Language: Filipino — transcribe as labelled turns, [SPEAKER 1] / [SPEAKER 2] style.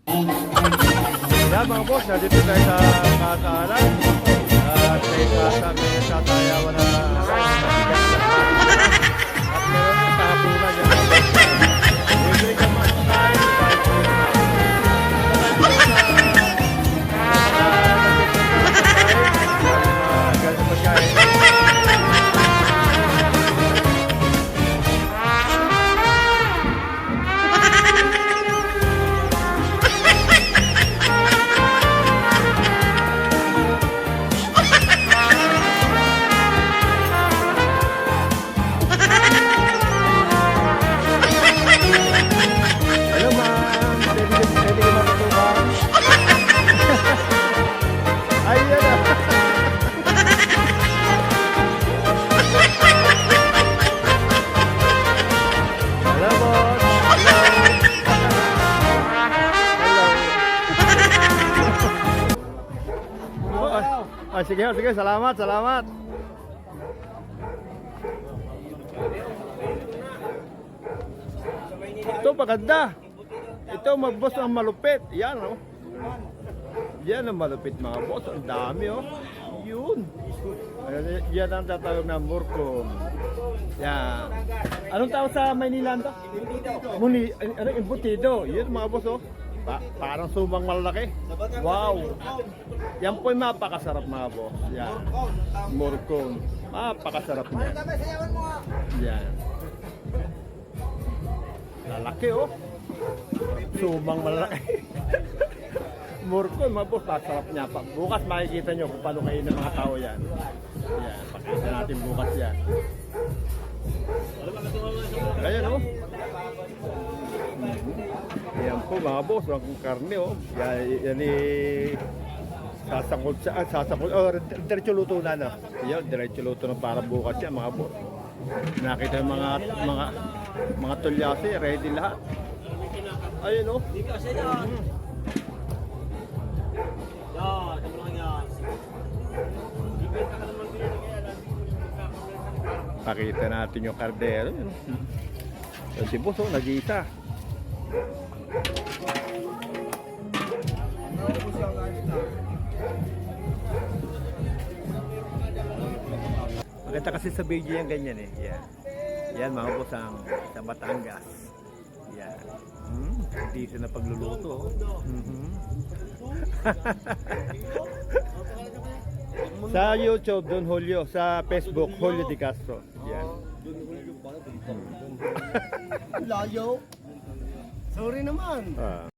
[SPEAKER 1] Yan mga boss, nandito tayo sa kasalan. At may sasabi sa tayawan na mabigat na at meron yung tahapunan yan. Libre ka mag-sign, sige, sige, salamat, salamat. Ito maganda. Ito mag-boss ang malupit. Yan oh. Yan ang malupit mga boss. Ang dami oh. Yun. Yan ang tatawag na murkong. Yan. Anong tawag sa Maynila ito? Muni, ano, embutido. Yan mga boss oh. Parang sumang malaki. Wow. Yan po yung mapakasarap mga boss. Yan. Murkong. Mapakasarap niya. Yan. Lalaki oh. Sumang malaki. Murkong mga boss. Masarap niya pa. Bukas makikita nyo kung paano kayo ng mga tao yan. Yan. Pakita natin bukas yan. Ayan oh. Yan po mga boss, ang karne oh. Yan sasangkot sa sasangkot. Oh, diretso luto na no. Yan, diretso luto na para bukas yan mga boss. Nakita yung mga tulyasi, ready lahat. Ayun oh. Pakita natin yung kardero. Yung si boss oh, nag-iisa. Maganda kasi sa video yan ganyan eh. Yan. Yan mga boss ang sa Batangas. Yan. Hindi na pagluluto. Sa YouTube, Don Julio. Sa Facebook, Julio Di Castro. Yan.
[SPEAKER 2] Layo. Sorry naman.